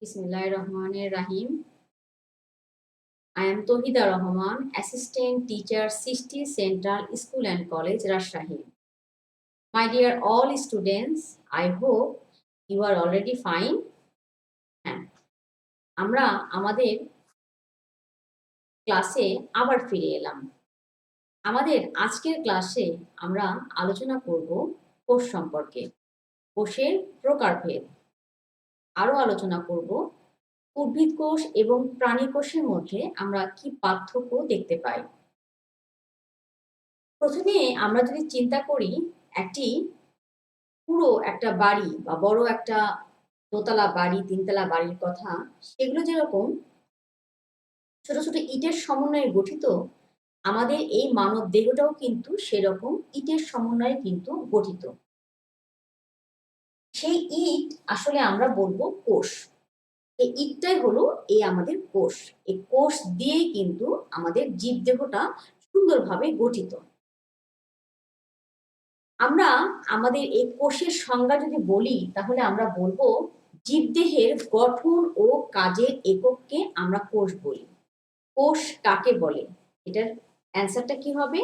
Bismillahirrahmanirrahim. I am Tohida Rahman, Assistant Teacher, 60 Central School and College, Rajshahi. My dear all students, I hope you are already fine. হ্যাঁ, আমরা আমাদের ক্লাসে আবার ফিরে এলাম। আমাদের আজকের ক্লাসে আমরা আলোচনা করব কোষ সম্পর্কে, কোষের প্রকারভেদ। আরও আলোচনা করব উদ্ভিদ কোষ এবং প্রাণী কোষের মধ্যে আমরা কি পার্থক্য দেখতে পাই। প্রথমে আমরা যদি চিন্তা করি একটি পুরো একটা বাড়ি বা বড় একটা দোতলা বাড়ি, তিনতলা বাড়ির কথা, সেগুলো যেরকম ছোট, ছোট ইটের সমন্বয়ে গঠিত, আমাদের এই মানব দেহটাও কিন্তু সেরকম ইটের সমন্বয়ে কিন্তু গঠিত। সেই ইট আসলে আমরা বলবো কোষ। এই ইটটাই হলো এই আমাদের কোষ। এই কোষ দিয়েই কিন্তু আমাদের জীবদেহটা সুন্দরভাবে গঠিত। আমরা আমাদের এই কোষের সংজ্ঞা যদি বলি তাহলে আমরা বলবো জীবদেহের গঠন ও কাজের একককে আমরা কোষ বলি। কোষ কাকে বলে? এটার অ্যান্সারটা কি হবে?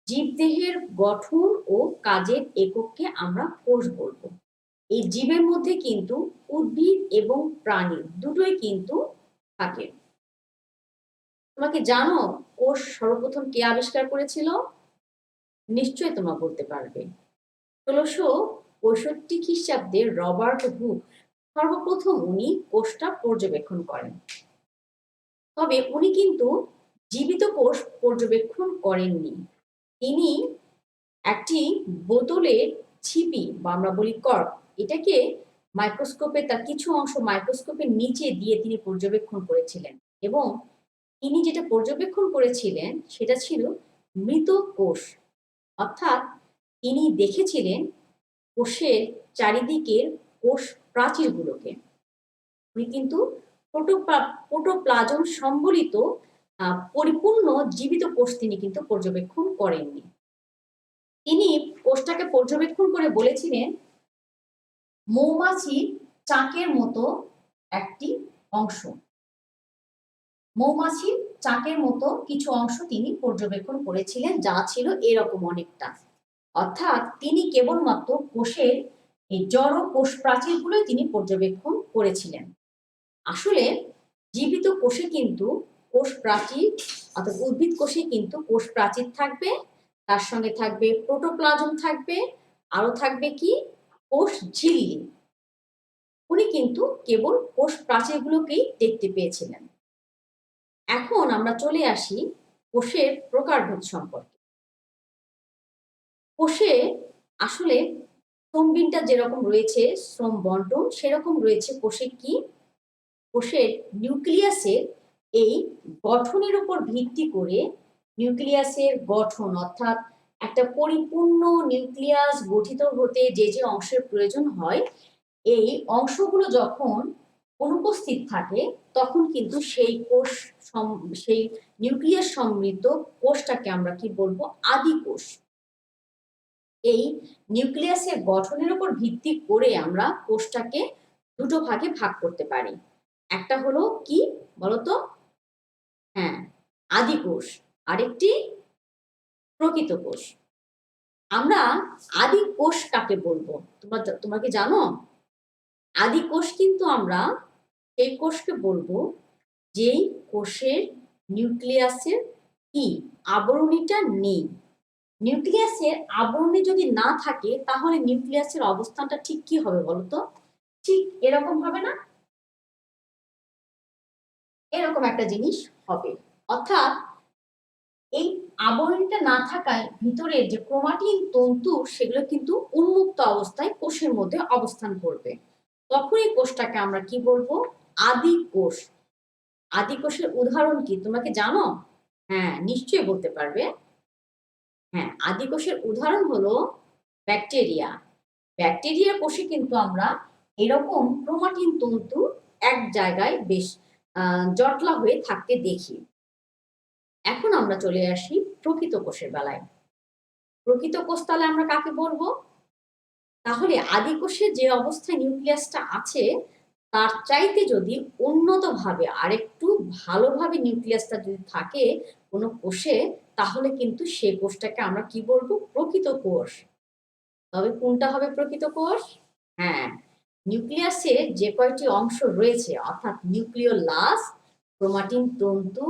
জীবদেহের গঠন ও কাজের একককে আমরা কোষ বলবো। এই জীবের মধ্যে কিন্তু উদ্ভিদ এবং প্রাণী দুটোই কিন্তু থাকে। তোমাকে জানো কোষ সর্বপ্রথম কে আবিষ্কার করেছিল? নিশ্চয়ই তোমরা বলতে পারবে। ১৬৬৫ খ্রিস্টাব্দে রবার্ট হুক সর্বপ্রথম উনি কোষটা পর্যবেক্ষণ করেন। তবে উনি কিন্তু জীবিত কোষ পর্যবেক্ষণ করেননি। তিনি একটি বোতলের ছিপি বা আমরা বলি কর্ক, এটাকে মাইক্রোস্কোপে তার কিছু অংশ মাইক্রোস্কোপের নিচে দিয়ে তিনি পর্যবেক্ষণ করেছিলেন এবং তিনি যেটা পর্যবেক্ষণ করেছিলেন সেটা ছিল মৃত কোষ। অর্থাৎ তিনি দেখেছিলেন কোষের চারিদিকের কোষ প্রাচীরগুলোকে। উনি কিন্তু প্রোটোপ্লাজম সম্বলিত পরিপূর্ণ জীবিত কোষ তিনি কিন্তু পর্যবেক্ষণ করেননি। তিনি কোষটাকে পর্যবেক্ষণ করে বলেছিলেন মৌমাছির চাকের মতো একটি অংশ। মৌমাছির চাকের মতো কিছু অংশ তিনি পর্যবেক্ষণ করেছিলেন, যা ছিল এরকম অনেকটা। অর্থাৎ তিনি কেবলমাত্র কোষের এই জড় কোষ প্রাচীরগুলোই তিনি পর্যবেক্ষণ করেছিলেন। আসলে জীবিত কোষে কিন্তু কোষ প্রাচীর অর্থাৎ উদ্ভিদ কোষে কিন্তু কোষ প্রাচীর থাকবে, তার সঙ্গে থাকবে প্রোটোপ্লাজম থাকবে, আরও থাকবে কি কোষ ঝিল্লি। উনি কিন্তু কেবল কোষ প্রাচীরগুলোকেই দেখতে পেয়েছিলেন। এখন আমরা চলে আসি কোষের প্রকারভেদ সম্পর্কে। কোষে আসলে শ্রমবিনটা যেরকম রয়েছে শ্রম বন্টন, সেরকম রয়েছে কোষে কি? কোষের নিউক্লিয়াসের এই গঠনের উপর ভিত্তি করে নিউক্লিয়াসের গঠন অর্থাৎ একটা পরিপূর্ণ নিউক্লিয়াস গঠিত হতে যে যে অংশের প্রয়োজন হয়, এই অংশগুলো যখন অনুপস্থিত থাকে তখন কিন্তু সেই কোষ সেই নিউক্লিয়াস সমৃদ্ধ কোষটাকে আমরা কি বলবো? আদি কোষ। এই নিউক্লিয়াসের গঠনের উপর ভিত্তি করে আমরা কোষটাকে দুটো ভাগে ভাগ করতে পারি। একটা হলো কি বলতো? হ্যাঁ, আদি কোষ, আরেকটি প্রকৃত কোষ। আমরা আদি কোষ কাকে বলবো? তোমরা কি জানো? আদি কোষ কিন্তু আমরা এই কোষকে বলবো যেই কোষের নিউক্লিয়াসের কি আবরণীটা নেই। নিউক্লিয়াসের আবরণী যদি না থাকে তাহলে নিউক্লিয়াসের অবস্থানটা ঠিক কি হবে বলতো? ঠিক এরকম হবে না? এরকম একটা জিনিস হবে। অর্থাৎ এই আবরণীটা না থাকায় ভিতরের যে ক্রোমাটিন তন্তু সেগুলো কিন্তু উন্মুক্ত অবস্থায় কোষের মধ্যে অবস্থান করবে। তখন এই কোষটাকে আমরা কি বলবো? আদি কোষ। আদি কোষের উদাহরণ কি তোমরা কি জানো? হ্যাঁ, নিশ্চয়ই বলতে পারবে। হ্যাঁ, আদি কোষের উদাহরণ হলো ব্যাকটেরিয়া। ব্যাকটেরিয়া কোষে কিন্তু আমরা এরকম ক্রোমাটিন তন্তু এক জায়গায় বেশ জটলা হয়ে থাকতে দেখি। এখন আমরা চলে আসি প্রকৃত কোষের বেলায়। প্রকৃত কোষ তাহলে আমরা কাকে বলবো? তাহলে আদি কোষে যে অবস্থায় নিউক্লিয়াসটা আছে তার চাইতে যদি উন্নতভাবে আরেকটু ভালোভাবে নিউক্লিয়াসটা যদি থাকে কোনো কোষে, তাহলে কিন্তু সেই কোষটাকে আমরা কি বলবো? প্রকৃত কোষ। তবে কোনটা হবে প্রকৃত কোষ? হ্যাঁ, নিউক্লিয়াসে যে কয়টি অংশ রয়েছে অর্থাৎ নিউক্লিওলাস, ক্রোমাটিন তন্তু,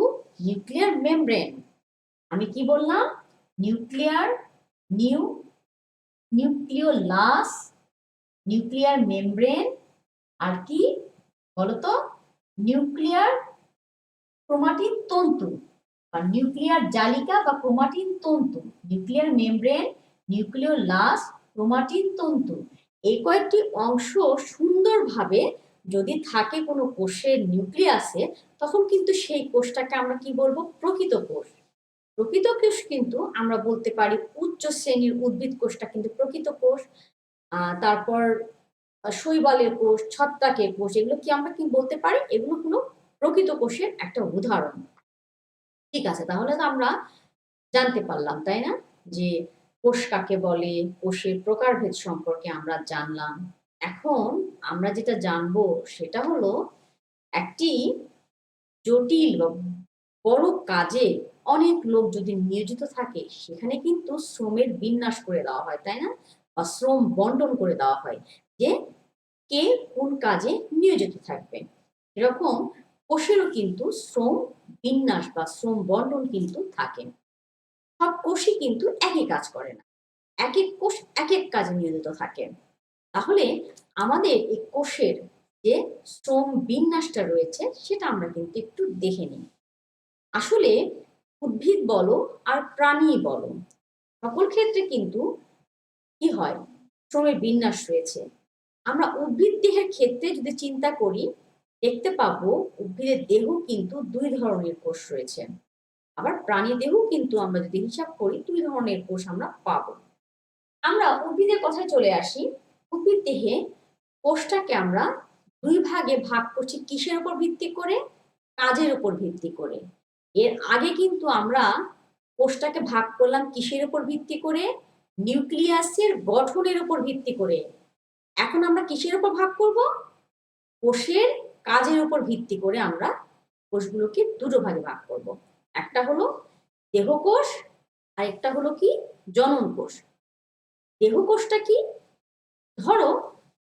নিউক্লিয়ার মেমব্রেন। আমি কি বললাম? নিউক্লিয়ার নিউ নিউক্লিওলাস, নিউক্লিয়ার মেমব্রেন, আর কি বলতো? নিউক্লিয়ার ক্রোমাটিন তন্তু বা নিউক্লিয়ার জালিকা বা ক্রোমাটিন তন্তু, নিউক্লিয়ার মেমব্রেন, নিউক্লিওলাস, ক্রোমাটিন তন্তু। এই কয়েকটি অংশ সুন্দরভাবে যদি থাকে কোনো কোষের নিউক্লিয়াসে, তখন কিন্তু সেই কোষটাকে আমরা কি বলবো? প্রকৃত কোষ। প্রকৃত কোষ কিন্তু আমরা বলতে পারি উচ্চ শ্রেণীর উদ্ভিদ কোষটা কিন্তু প্রকৃত কোষ। তারপর শৈবালের কোষ, ছত্রাকের কোষ, এগুলো কি আমরা কি বলতে পারি? এগুলো হলো প্রকৃত কোষের একটা উদাহরণ। ঠিক আছে, তাহলে তো আমরা জানতে পারলাম, তাই না? যে কোষ কাকে বলে, কোষের প্রকারভেদ সম্পর্কে আমরা জানলাম। এখন আমরা যেটা জানবো সেটা হলো একটি জটিল বা বড় কাজে অনেক লোক যদি নিয়োজিত থাকে, সেখানে কিন্তু শ্রমের বিন্যাস করে দেওয়া হয়, তাই না? বা শ্রম বন্টন করে দেওয়া হয় যে কে কোন কাজে নিয়োজিত থাকবে। এরকম কোষেরও কিন্তু শ্রম বিন্যাস বা শ্রম বন্টন কিন্তু থাকে। সব কোষই কিন্তু একই কাজ করে না, এক এক কোষ এক এক কাজে নিয়োজিত থাকে। তাহলে আমাদের এই কোষের যে শ্রম বিন্যাসটা রয়েছে সেটা আমরা কিন্তু একটু দেখে নিই। আসলে উদ্ভিদ বলো আর প্রাণী বলো, সকল ক্ষেত্রে কিন্তু কি হয়? শ্রমের বিন্যাস রয়েছে। আমরা উদ্ভিদ দেহের ক্ষেত্রে যদি চিন্তা করি, দেখতে পাবো উদ্ভিদের দেহ কিন্তু দুই ধরনের কোষ রয়েছে। আবার প্রাণী দেহ কিন্তু আমরা যদি হিসাব করি দুই ধরনের কোষ আমরা পাবো। আমরা উদ্ভিদের কথায় চলে আসি। উদ্ভিদ দেহে কোষটাকে আমরা দুই ভাগে ভাগ করছি কিসের উপর ভিত্তি করে? কাজের উপর ভিত্তি করে। এর আগে কিন্তু আমরা কোষটাকে ভাগ করলাম কিসের উপর ভিত্তি করে? নিউক্লিয়াসের গঠনের উপর ভিত্তি করে। এখন আমরা কিসের উপর ভাগ করব? কোষের কাজের উপর ভিত্তি করে আমরা কোষগুলোকে দুটো ভাগে ভাগ করব। একটা হলো দেহকোষ আর একটা হলো কি? জনন কোষ। দেহকোষটা কি? ধরো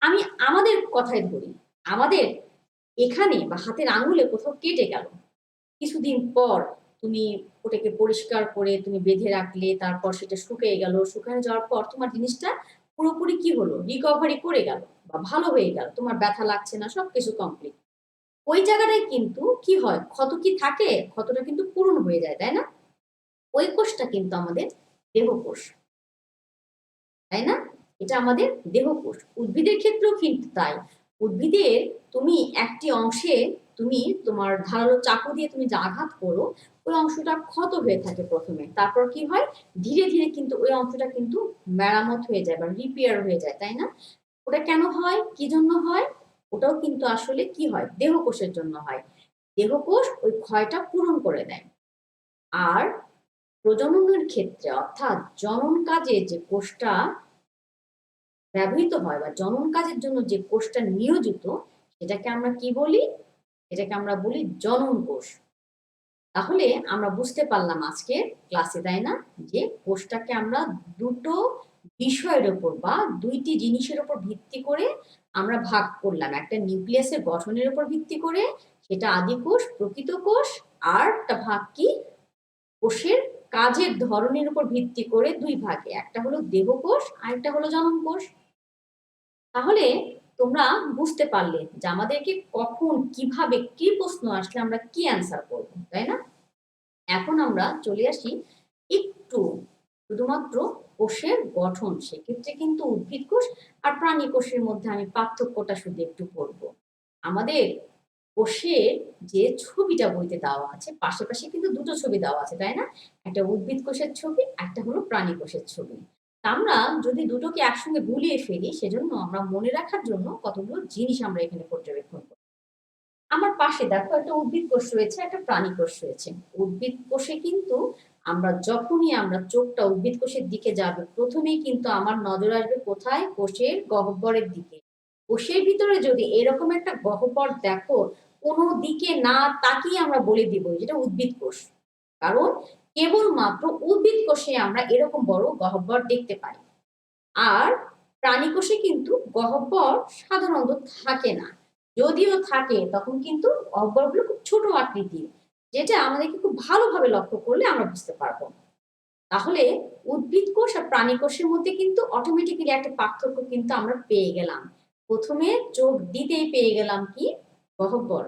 আমি আমাদের কথাই ধরি, আমাদের এখানে বা হাতের আঙুলে কোথাও কেটে গেল, কিছুদিন পর তুমি ওটাকে পরিষ্কার করে তুমি বেঁধে রাখলে, তারপর সেটা শুকিয়ে গেল, শুকানো যাওয়ার পর তোমার জিনিসটা পুরোপুরি কি হলো? রিকভারি করে গেল বা ভালো হয়ে গেল, তোমার ব্যথা লাগছে না, সবকিছু কমপ্লিট। ওই জায়গাটায় কিন্তু কি হয়? ক্ষত কি থাকে? ক্ষতটা কিন্তু পূরণ হয়ে যায়, তাই না? ওই কোষটা কিন্তু আমাদের দেহকোষ, তাই না? এটা আমাদের দেহকোষ। উদ্ভিদের ক্ষেত্রেও কিন্তু তাই। উদ্ভিদের তুমি একটি অংশে তুমি তোমার ধারালো চাকু দিয়ে তুমি যে আঘাত করো, ওই অংশটা ক্ষত হয়ে থাকে প্রথমে। তারপর কি হয়? ধীরে ধীরে কিন্তু ওই অংশটা কিন্তু মেরামত হয়ে যায় বা রিপেয়ার হয়ে যায়, তাই না? ওটা কেন হয়? কি জন্য হয়? ওটাও কিন্তু আসলে কি হয়? দেহকোষের জন্য হয়। দেহকোষ ওই ক্ষয়টা পূরণ করে দেয়। আর প্রজননের ক্ষেত্রে অর্থাৎ জনন কাজে যে কোষটা ব্যবহৃত হয় বা জনন কাজের জন্য যে কোষটা নিয়োজিত, সেটাকে আমরা কি বলি? এটাকে আমরা বলি জনন কোষ। তাহলে আমরা বুঝতে পারলাম আজকের ক্লাসে, তাই না? যে কোষটাকে আমরা দুটো বিষয়ের উপর বা দুইটি জিনিসের উপর ভিত্তি করে আমরা ভাগ করলাম। একটা নিউক্লিয়াসের গঠনের উপর ভিত্তি করে, সেটা আদি কোষ, প্রকৃত কোষ। আর একটা ভাগ কি? কোষের কাজের ধরনের উপর ভিত্তি করে দুই ভাগে, একটা হলো দেহকোষ আর একটা হলো জনন কোষ। তাহলে তোমরা বুঝতে পারলে যে আমাদেরকে কখন কিভাবে কি প্রশ্ন আসলে আমরা কি অ্যান্সার করবো, তাই না? এখন আমরা চলে আসি একটু শুধুমাত্র কোষের গঠন, সেক্ষেত্রে কিন্তু উদ্ভিদ কোষ আর প্রাণী কোষের মধ্যে আমি পার্থক্যটা শুধু একটু বলবো। আমাদের কোষের যে ছবিটা বইতে দেওয়া আছে, পাশে পাশে কিন্তু দুটো ছবি দেওয়া আছে, তাই না? একটা উদ্ভিদ কোষের ছবি, একটা হলো প্রাণী কোষের ছবি। আমরা যদি দুটোকে একসঙ্গে গুলিয়ে ফেলি, সেজন্য আমরা মনে রাখার জন্য কতগুলো জিনিস আমরা এখানে পর্যবেক্ষণ করি। আমার পাশে দেখো একটা উদ্ভিদ কোষ রয়েছে, একটা প্রাণী কোষ রয়েছে। উদ্ভিদ কোষে কিন্তু আমরা যখনই আমরা চোখটা উদ্ভিদ কোষের দিকে যাবে, প্রথমেই কিন্তু আমার নজর আসবে কোথায়? কোষের গহ্বরের দিকে। কোষের ভিতরে যদি এরকম একটা গহ্বর দেখো, কোনো দিকে না তাকিয়ে আমরা বলে দিব যেটা উদ্ভিদ কোষ। কারণ কেবলমাত্র উদ্ভিদ কোষে আমরা এরকম বড় গহ্বর দেখতে পাই। আর প্রাণী কোষে কিন্তু গহ্বর সাধারণত থাকে না, যদিও থাকে তখন কিন্তু গহ্বরগুলো খুব ছোট আকৃতির, যেটা আমাদেরকে খুব ভালোভাবে লক্ষ্য করলে আমরা বুঝতে পারবো। তাহলে উদ্ভিদ কোষ আর প্রাণী কোষের মধ্যে কিন্তু অটোমেটিক্যালি একটা পার্থক্য কিন্তু আমরা পেয়ে গেলাম। প্রথমে চোখ দিতেই পেয়ে গেলাম কি গহ্বর,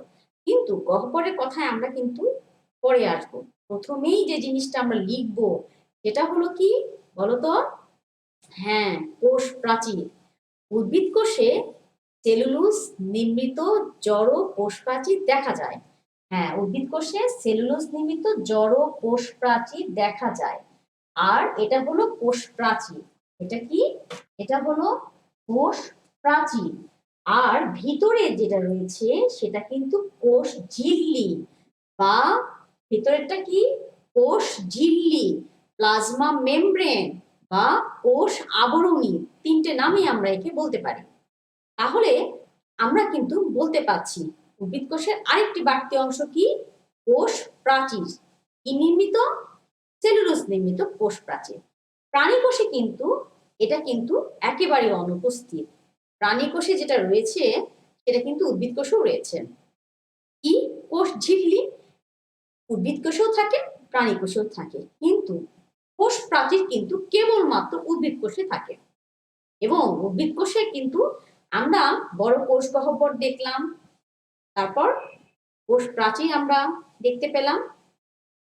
কিন্তু গহ্বরের কথায় আমরা কিন্তু পরে আসবো। প্রথমেই যে জিনিসটা আমরা লিখবো সেটা হলো কি বলতো? হ্যাঁ, কোষ প্রাচীর। উদ্ভিদ কোষে সেলুলোজ নির্মিত জড় কোষ প্রাচীর দেখা যায়। হ্যাঁ, উদ্ভিদ কোষে সেলুলোজ নির্মিত জড় কোষ প্রাচীর দেখা যায়। আর এটা হলো কোষ প্রাচীর। এটা কি? এটা হলো কোষ প্রাচীর। আর ভিতরে যেটা রয়েছে সেটা কিন্তু কোষ ঝিল্লি, বা ভিতরেরটা কি? কোষ ঝিল্লি, প্লাজমা মেমব্রেন বা কোষ আবরণী, তিনটে নামে আমরা একে বলতে পারি। তাহলে আমরা কিন্তু বলতে পারছি উদ্ভিদ কোষের আরেকটি বাড়তি অংশ কি? কোষ প্রাচীর। কি নির্মিত? সেলুলোজ নির্মিত কোষ প্রাচীর। প্রাণী কোষে কিন্তু এটা কিন্তু একেবারে অনুপস্থিত। প্রাণী কোষে যেটা রয়েছে সেটা কিন্তু উদ্ভিদ কোষেও রয়েছে। কি? কোষ ঝিল্লি উদ্ভিদ কোষেও থাকে, প্রাণী কোষেও থাকে, কিন্তু কোষ প্রাচীর কিন্তু কেবলমাত্র উদ্ভিদ কোষে থাকে। এবং উদ্ভিদ কোষে কিন্তু আমরা বড় কোষ গহ্বর দেখলাম, তারপর কোষ প্রাচীর আমরা দেখতে পেলাম।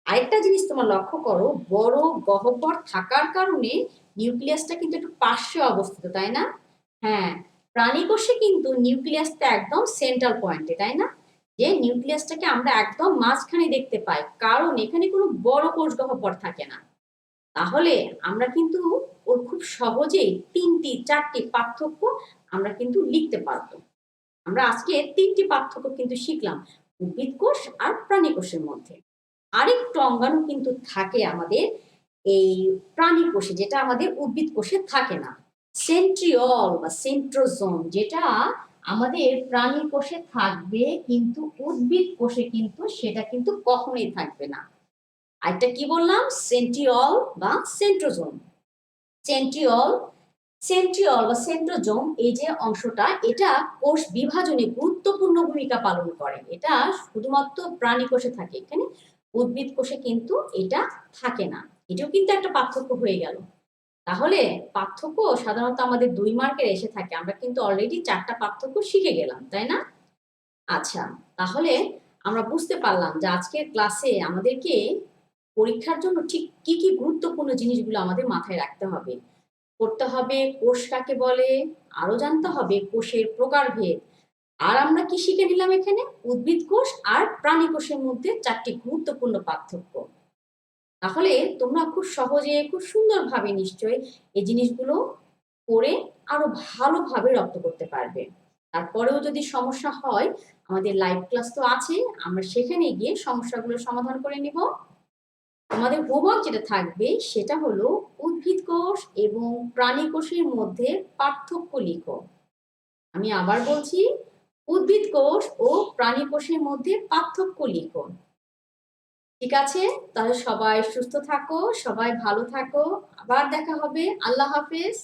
আরেকটা জিনিস তোমার লক্ষ্য করো, বড় গহ্বর থাকার কারণে নিউক্লিয়াসটা কিন্তু একটু পার্শ্বে অবস্থিত, তাই না? হ্যাঁ, প্রাণী কোষে কিন্তু নিউক্লিয়াসটা একদম সেন্ট্রাল পয়েন্টে, তাই না? যে নিউক্লিয়াসটাকে আমরা একদম মাঝখানে দেখতে পাই, কারণ এখানে কোনো বড় কোষ গহ্বর থাকে না। তাহলে আমরা কিন্তু ওর খুব সহজেই তিনটি চারটি পার্থক্য আমরা কিন্তু লিখতে পারবো। আমরা আজকে তিনটি পার্থক্য কিন্তু শিখলাম উদ্ভিদ কোষ আর প্রাণী কোষের মধ্যে। আরেকটু অঙ্গাণু কিন্তু থাকে আমাদের এই প্রাণী কোষে, যেটা আমাদের উদ্ভিদ কোষে থাকে না। সেন্ট্রিওল বা সেন্ট্রোজোম, যেটা আমাদের প্রাণী কোষে থাকবে কিন্তু উদ্ভিদ কোষে কিন্তু সেটা কিন্তু কখনোই থাকবে না। আরেকটা কি বললাম? সেন্ট্রিওল বা সেন্ট্রোজোম। সেন্ট্রিওল সেন্ট্রিওল বা সেন্ট্রোজোম, এই যে অংশটা, এটা কোষ বিভাজনে গুরুত্বপূর্ণ ভূমিকা পালন করে। এটা শুধুমাত্র প্রাণী কোষে থাকে, এখানে উদ্ভিদ কোষে কিন্তু এটা থাকে না। এটাও কিন্তু একটা পার্থক্য হয়ে গেল। তাহলে পার্থক্য সাধারণত আমাদের 2 মার্কের এসে থাকে, আমরা কিন্তু অলরেডি 4টা পার্থক্য শিখে গেলাম, তাই না? আচ্ছা, তাহলে আমরা বুঝতে পারলাম যে আজকের ক্লাসে আমাদেরকে পরীক্ষার জন্য ঠিক কি কি গুরুত্বপূর্ণ জিনিসগুলো আমাদের মাথায় রাখতে হবে। করতে হবে কোষ কাকে বলে, আরো জানতে হবে কোষের প্রকারভেদ। আর আমরা কি শিখে নিলাম এখানে? উদ্ভিদ কোষ আর প্রাণী কোষের মধ্যে 4টি গুরুত্বপূর্ণ পার্থক্য। তাহলে তোমরা খুব সহজে খুব সুন্দরভাবে নিশ্চয়ই এই জিনিসগুলো করে আরো ভালোভাবে রপ্ত করতে পারবে। তারপরেও যদি সমস্যা হয়, আমাদের লাইভ ক্লাস তো আছে, আমরা সেখানে গিয়ে সমস্যাগুলো সমাধান করে নিব। আমাদের হোমওয়ার্ক যেটা থাকবে সেটা হলো উদ্ভিদ কোষ এবং প্রাণী কোষের মধ্যে পার্থক্য লিখো। আমি আবার বলছি, উদ্ভিদ কোষ ও প্রাণী কোষের মধ্যে পার্থক্য লিখো। ঠিক আছে? তাহলে সবাই সুস্থ থাকো, সবাই ভালো থাকো। আবার দেখা হবে। আল্লাহ হাফেজ।